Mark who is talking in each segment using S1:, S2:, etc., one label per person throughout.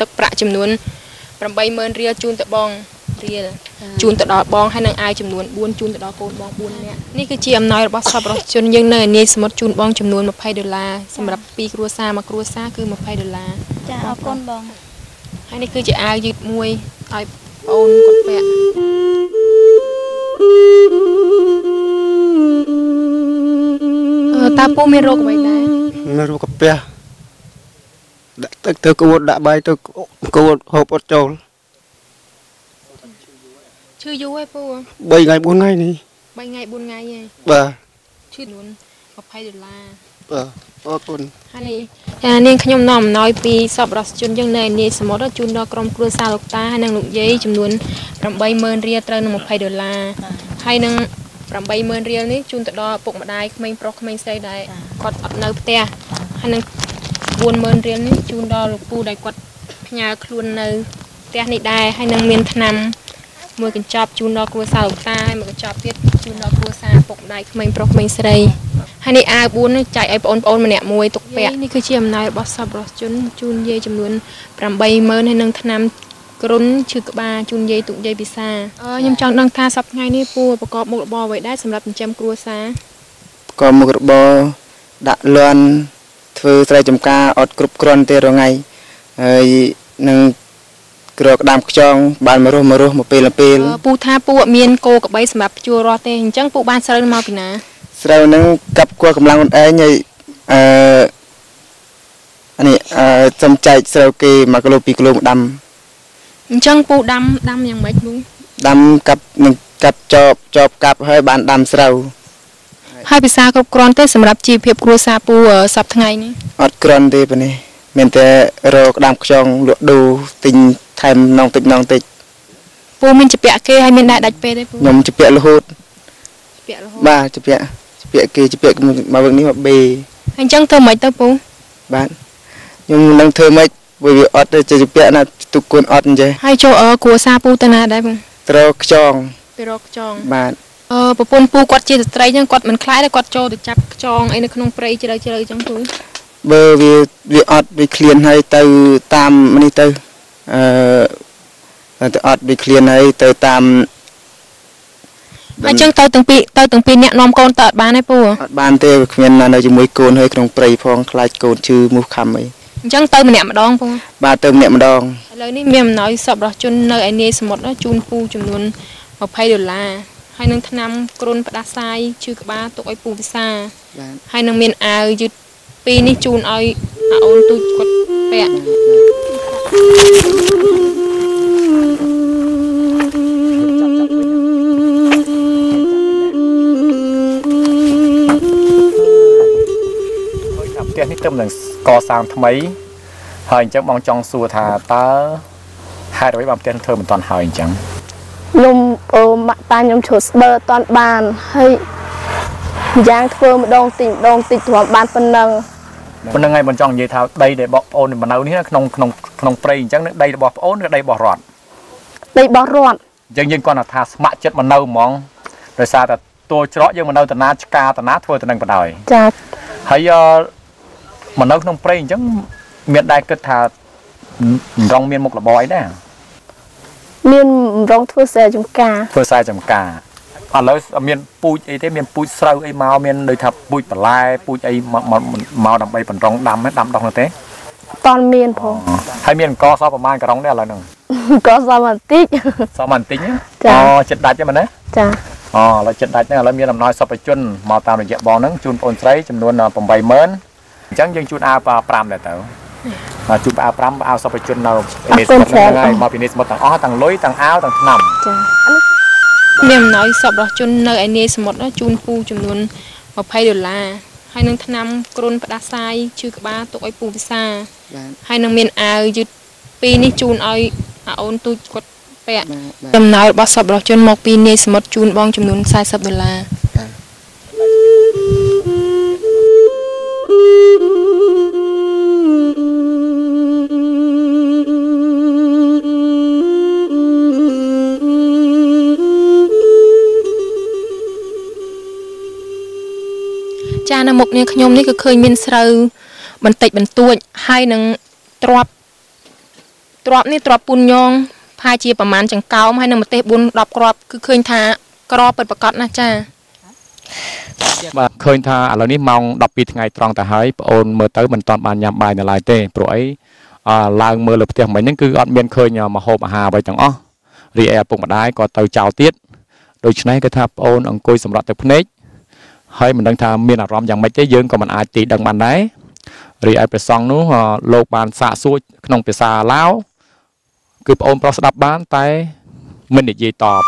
S1: ទឹកប្រាក់ចំនួន 80000 រៀលជូនទៅបងរៀលជូនទៅដល់បងហើយនឹងអាវចំនួន 4 ជូនទៅដល់កូនបង4នាក់នេះគឺជាអំណោយរបស់សប្បុរសជនយើងនៅនាយសមុទ្រជូនបងចំនួន $20សម្រាប់2គ្រួសារមួយគ្រួសារគឺ$20ចាអរគុណបងហើយនេះគឺជាអាវយឺតមួយឲ្យបងគាត់ពាក់តើពូមានរោគអ្វីដែរមានរោគកាពះដាក់ទឹកទៅគួតដាក់បាយទៅគួតហូបអត់ចូលឈឺយូរហើយពូ3ថ្ងៃ4ថ្ងៃនេះ3ថ្ងៃ4ថ្ងៃហ៎បាទឈឺនួន$20បាទអរគុណហើយចានាងខ្ញុំនាំអំណោយពីសប្បុរសជនយើងនៅនាយសមុទ្រជូនដល់ក្រុមគ្រួសារលោកតាហើយនិងលោកយាយចំនួន 80000 រៀលត្រូវនឹង$20ហើយនឹង80000 រៀលនេះជូនទៅដល់ពុកម្ដាយក្មេងប្រុសក្មេងស្រីដែលគាត់អត់នៅផ្ទះហើយនឹង40000 រៀលនេះជូនដល់លោកពូដែលគាត់ផ្ញើខ្លួននៅផ្ទះនេះដែរហើយនឹងមានថ្នាំមួយកញ្ចប់ជូនដល់គ្រួសារលោកតាហើយមួយកញ្ចប់ទៀតជូនដល់គ្រួសារពុកម្ដាយក្មេងប្រុសក្មេងស្រីហើយនេះអាវ4នេះចែកឲ្យបងប្អូនម្នាក់មួយទុកពាក់នេះគឺជាអំណោយរបស់សប្បុរសជនជូនយាយចំនួន 80000 ហើយនឹងថ្នាំគ្រុនឈឺក្បាលជូនយាយទុកយាយពិសាខ្ញុំចង់ដឹងថាសប្តាហ៍ថ្ងៃនេះពូប្រកបមុខរបរអ្វីដែរសម្រាប់ចិញ្ចឹមគ្រួសារប្រកបមុខរបរដាក់លន់ធ្វើស្រែចម្ការអត់គ្រប់គ្រាន់ទេរងៃហើយនឹងក្រក្តាមខ្យងបានមករស់មកពេលពូថាពូអត់មានគោក្របីសម្រាប់ជួររស់ទេអញ្ចឹងពូបានស្រូវមកពីណាស្រូវហ្នឹងកាប់គួរកម្លាំងខ្លួនឯងហើយនេះសំចែកស្រូវគេ1គីឡូ2គីឡូមកដាំអញ្ចឹងពូដាំយ៉ាងម៉េចពូដាំកាប់នឹងកាប់ចបកាប់ហើយបានដាំស្រូវហើយភាសាគ្រប់គ្រាន់ទេសម្រាប់ជីវភាពគ្រួសារពូសប្តាហ៍ថ្ងៃនេះអត់គ្រាន់ទេប៉ុណ្ណេះមានតែរកក្តាមខ្យងលក់ដូរទិញថែមនងតិចពូមានជពាក់គេហើយមានដែរដាច់ពេលទេពូខ្ញុំជពាក់រហូតបាទជពាក់គេជពាក់មកវិញនេះមកបេអញ្ចឹងធ្វើម៉េចទៅពូបាទខ្ញុំនឹងធ្វើម៉េចវាអត់ទៅជពាក់ណាទុកគួនអត់អញ្ចឹងហើយចូលគ្រួសារពូទៅណាដែរពូទៅរកខ្យងបាទប្រពន្ធពូគាត់ជាស្ត្រីអញ្ចឹងគាត់មិនខ្លាចទេគាត់ចូលទៅចាប់ខ្យងអីនៅក្នុងព្រៃជ្រៅអញ្ចឹងពូបើវាអត់វាឃ្លានហើយទៅតាមនេះទៅទៅអត់វាឃ្លានហើយទៅតាមអញ្ចឹងទៅទាំងពីរអ្នកនាំកូនទៅអត់បានទេពូអត់បានទេគ្មាននៅជាមួយកូនហើយក្នុងព្រៃផងខ្លាចកូនឈឺមូសខំអីអញ្ចឹងទៅម្នាក់ម្ដងពូបាទទៅម្នាក់ម្ដងឥឡូវនេះមានអំណោយសប្បុរសជននៅឯនាយសមុទ្រជូនពូចំនួន$20ហើយនឹងថ្នាំគ្រុនផ្ដាសាយឈឺក្បាលទុកឲ្យពូពិសាហើយនឹងមានអាវយឺត2នេះជូនឲ្យអូនទូចគាត់ពាក់ផ្ទះនេះទៅនឹងកសាងថ្មីហើយអញ្ចឹងបងចង់សួរថាតើហេតុអ្វីបានផ្ទះធ្វើមិនតាន់ហើយអញ្ចឹងខ្ញុំម៉ាក់តាខ្ញុំចូលស្បើអត់បានហើយយ៉ាងធ្វើម្ដងតិចទ្រាំបានប៉ុណ្ណឹងហើយមិនចង់និយាយថាដីដែលបងប្អូននៅនេះក្នុងព្រៃអញ្ចឹងដីរបស់ប្អូនឬដីរបស់រដ្ឋអញ្ចឹងយើងគាត់ថាស្ម័គ្រចិត្តមកនៅហ្មងដោយសារតែតួច្រកយើងមកនៅតាណាឆ្កាតាណាធ្វើទៅនឹងបណ្ដោយចាហើយមកនៅក្នុងព្រៃអញ្ចឹងមានដែរគិតថារងមានមុខរបរអីដែរមានរងធ្វើស្រែចម្ការឥឡូវមានពូជអីទេមានពូជស្រូវអីមកមានដូចថាពូជបន្លែពូជអីមកដើម្បីបណ្រងដាំដុះនោះទេតន់មានផងហើយមានអង្គសប្រមាណក្រុងដែរឥឡូវហ្នឹងអង្គសបន្តិចចិត្តដាច់ទេមែនទេចាឥឡូវចិត្តដាច់ហ្នឹងឥឡូវមានអំណោយសប្បុរសជនមកតាមរយៈបងហ្នឹងជូនបងស្រីចំនួន80000អញ្ចឹងយើងជូនអាវ5ដែរទៅជូនអាវ5អាវសប្បុរសជននៅនាយសមុទ្រហ្នឹងហើយមកពីនាយសមុទ្រទាំងអស់ទាំងលុយទាំងអាវទាំងថ្នាំចាមានអំណោយសប្បុរសជននៅឯនាយសមុទ្រជូនពូចំនួន$20ហើយនឹងថ្នាំគ្រុនផ្ដាសាយឈឺក្បាលទុកឲ្យពូពិសាហើយនឹងមានអាវយឺត2នេះជូនឲ្យអូនទូចគាត់ពាក់អំណោយរបស់សប្បុរសជនមកពីនាយសមុទ្រជូនបងចំនួន$40ចានៅមុខនេះខ្ញុំនេះគឺឃើញមានស្រូវបន្តិចបន្តួចហើយនឹងទ្រាប់
S2: ទ្របនេះទ្របពុនញងផាជាប្រមាណចង្កោមហើយនឹងម្ទេស4 10គ្រាប់គឺឃើញថាក្រពិតប្រកបណាស់ចា
S1: បាទឃើញថាឥឡូវនេះម៉ោង12ថ្ងៃត្រង់ទៅហើយបងអូនមើលទៅមិនទាន់បានញ៉ាំបាយនៅឡើយទេព្រោះអីឡើងមើលលើផ្ទះមិញហ្នឹងគឺអត់មានឃើញម្ហូបអាហារអ្វីទាំងអស់រីឯឪពុកម្ដាយក៏ទៅចោលទៀតដូច្នេះគឺថាបងអូនអង្គុយសម្រាប់ទៅភ្នែកហើយមិនដឹងថាមានអារម្មណ៍យ៉ាងម៉េចទេយើងក៏មិនអាចទីដឹងបានដែររីឯព្រះសង្ឃនោះលោកបានសាកសួរក្នុងភាសាឡាវគឺបងអូនប្រុសស្ដាប់បានតែមិននិយាយតប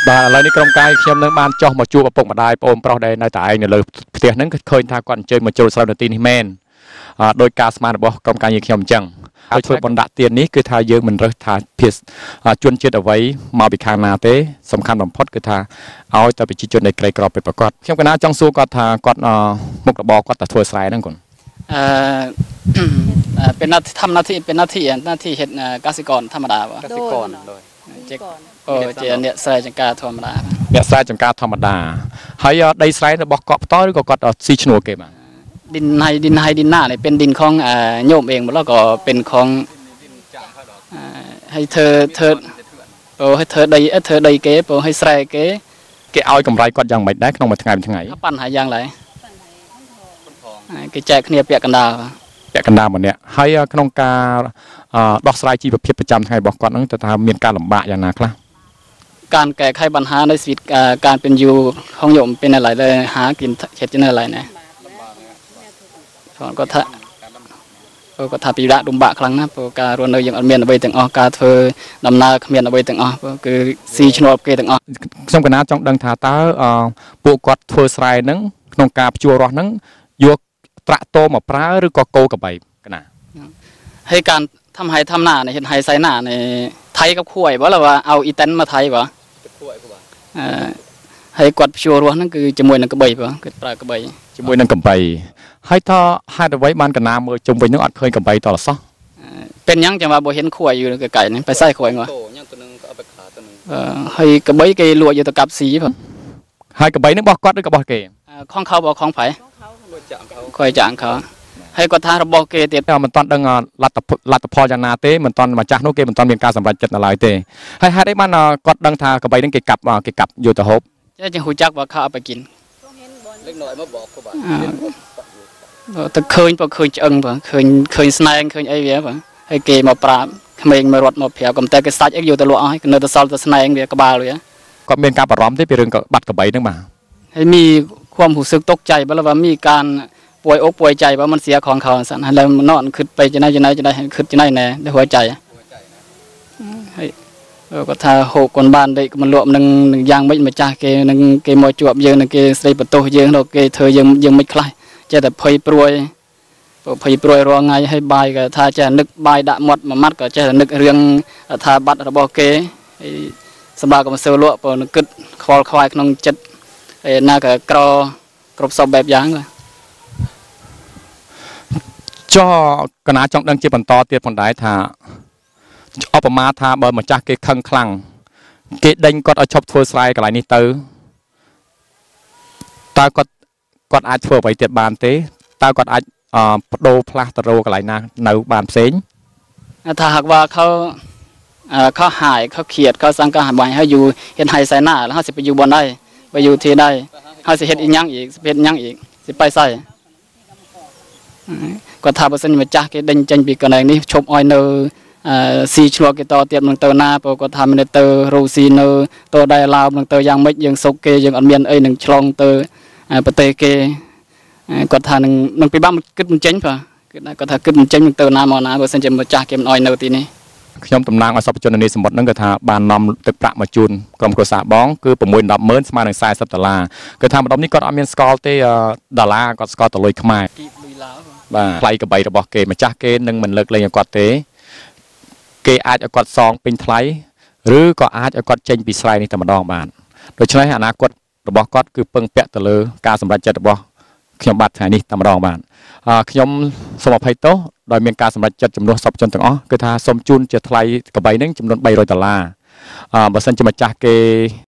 S1: បាទឥឡូវនេះក្រុមការខ្ញុំនឹងបានចុះមកជួបឪពុកម្ដាយបងប្រុសដែលនៅតែឯងនៅលើផ្ទះហ្នឹងគឺឃើញថាគាត់អញ្ជើញមកចូលស្រាប់នៅទីនេះមែនដោយការស្មានរបស់ក្រុមការងារខ្ញុំអញ្ចឹងហើយធ្វើបណ្ដាក់ទាននេះគឺថាយើងមិនរើសថាភាសជនជាតិអ្វីមកពីខាងណាទេសំខាន់បំផុតគឺថាឲ្យតែប្រជាជនដែលក្រីក្រពិតប្រាកដខ្ញុំកណាចង់សួរគាត់ថាគាត់មុខរបរគាត់តែធ្វើស្រែហ្នឹងគាត់
S3: เป็นหน้าทำหน้าที่เป็นหน้าที่เห็ดเกษตรกรธรรมดาป่ะเกษตรกรเลยเจ๊เจ๊เนี่ยใส่จังการธรรมดา
S1: เนี่ยใส่จังการธรรมดาហើយដីស្រែរបស់គាត់បន្តឬក៏គាត់ស៊ីឈ្នួលគេបាទ
S3: ดินหน้าเนี่ยเป็นดินของโยมเองแล้วก็เป็นของให้เธอให้เธอใดเก๋ให้ใส่เก๋
S1: គេឲ្យកម្រៃគាត់យ៉ាងម៉េចដែរក្នុងមួយថ្ងៃ
S3: ปั้นหาយ៉ាងไรគេចែកគ្នាពាក់កណ្ដាល
S1: ម្នាក់ហើយក្នុងការដោះស្រាយជីវភាពប្រចាំថ្ងៃរបស់គាត់ហ្នឹងតើថាមានការលំបាកយ៉ាងណាខ្លះ
S3: การแก้ไขปัญหาในชีวิตการเป็นอยู่ของโยมเป็นอะไรเลยหากินเห็ดจะอะไรเนี่ยก็ถ้าปีละดุมบะครั้งนะพอการรวนเลยยังอันเมียนเอาไปถึงออกการเธอดำนาเมียนเอาไปถึงออกคือซีชโนบเกถึงออก
S1: ខ្ញុំកណាចង់ដឹងថាតើពួកគាត់ធ្វើស្រែហ្នឹងក្នុងការភ្ជួររស់ហ្នឹងយកត្រាក់តមកប្រើឬក៏គោក្របីកណា
S3: ให้การทำไฮทำหน้าเนี่ยเห็นไฮไซหน้าเนี่ยไทยกับข่วยบ่ล่ะว่าเอาอีเต็นมาไทยบ่ให้กวาดชัวร์นั่นคือจมวยนั่นกระบบ่คือปลากระบ
S1: จมวยนั่นกระบให้ถ้าให้เอาไว้บ้านกันน้ำมือจมไว้นึกอัดเคยกระบต่อหรอซะ
S3: เป็นยังจะมาบ่เห็นข่วยอยู่กับไก่นี่ไปใส่ข่วยมั้งให้กระบเกยลวดอยู่ตะกับสีบ่
S1: ให้กระบนึกบอกกอดหรือกระบอกเกย
S3: ของเขาบอกของไผ่ข่วยจางเขาให้กวาดทางระบบเกยติด
S1: มันตอนดังลัดพอจานาเต้มันตอนมาจากโนเกมันตอนมีการสัมผัสจัดอะไรเต้ให้ได้บ้านกอดดังทากระบนึกเกกับอยู่ตะฮบ
S3: จะหูจักว่าเขาเอาไปกินเล็กน้อยมาบอกเขาบอกแต่เคยจังป่ะเคยสไนน์เคยไอเวียป่ะให้เกมาปราบเขมงมารถมาเผียวกับแต่ก็ซัดอยู่ตลอดให้เนื้อตะซอลตะสไนน์เวียกบาเลย
S1: ก็เป็นการปร้อมที่เป็นเรื่องบัดกระบนึกมา
S3: ให้มีความหูสึกตกใจบ้างว่ามีการป่วยอกป่วยใจว่ามันเสียของเขาสั่นแล้วมันนอนขึ้นไปจะได้ขึ้นจะได้แน่ได้หัวใจก็ถ้าหกคนบ้านได้มันรวมหนึ่งยางไม่มาจ้าเกหนึ่งเกมวยจวบเยอะหนึ่งเกใส่ประตูเยอะเราเกเธอยังไม่คลายจะแต่เพยปรวยรอไงให้ใบก็ถ้าจะนึกใบดะหมดมามัดก็จะนึกเรื่องถ้าบัดระบเกสบายก็มาเซลล์ปนกึดคอควายขนมจัดน่าก็กรบสอบแบบอย่างเลย
S1: cho cái nào trong đăng chế bản to tiệt phần đáy thà ở bờ má thà bờ mà chắc cái khăng khăng cái đinh có ở chọc thua sai cái lại ní tư ta có ai thua vậy tiệt bàn thế ta có ai đô plastero cái lại na nấu bàn xén
S3: ถ้าหากว่าเขาหายเขาเขียดเขาสังกัดหายให้อยู่เห็นหายใส่หน้าแล้วเขาสิไปอยู่บนได้ไปอยู่ที่ได้เขาสิเห็ดอีกยังอีกเห็ดยังอีกสิไปใส่ก็ถ้าประสานมาจากcái đinh tranh bị cái này ní chụp oi nơ xì chua cái to tiệm bằng tờ naก็ทำในเตอรูซีเนอตัวได้ลาวbằng tờยังไม่ยังสกเกยังอันเมียนเอ้ยหนึ่งชลองเตอปเตเกก็ทำหนึ่งไปบ้านมันกึศมันเจ๊งป่ะก็ถ้ากึศมันเจ๊งbằng tờ naมอนะประสานจะมาจากcái oi nơทีนี้
S1: ខ្ញុំតំណាងឲ្យសពជននីសមុទ្រហ្នឹងគឺថាបាននាំទឹកប្រាក់មកជូនក្រុមគ្រួសារបងគឺ610,000ស្មើនឹង$40គឺថាម្ដុំនេះគាត់អត់មានស្គាល់ទេដុល្លារគាត់ស្គាល់តែលុយខ្មែរបាទថ្លៃកបីរបស់គេម្ចាស់គេនឹងមិនលើកលែងឲ្យគាត់ទេគេអាចឲ្យគាត់សងពេញថ្លៃឬក៏អាចឲ្យគាត់ចេញពីស្រែនេះតែម្ដងបានដូច្នេះអនាគតរបស់គាត់គឺពឹងពាក់ទៅលើការសម្រេចចិត្តរបស់ខ្ញុំបាទថ្ងៃនេះតែម្ដងបានខ្ញុំសូមអភ័យទោសដោយមានការសម្រេចចិត្តចំនួនសពជនទាំងអស់គឺថាសូមជូនជាថ្លៃកបីនឹងចំនួន$300បើសិនជាម្ចាស់គេ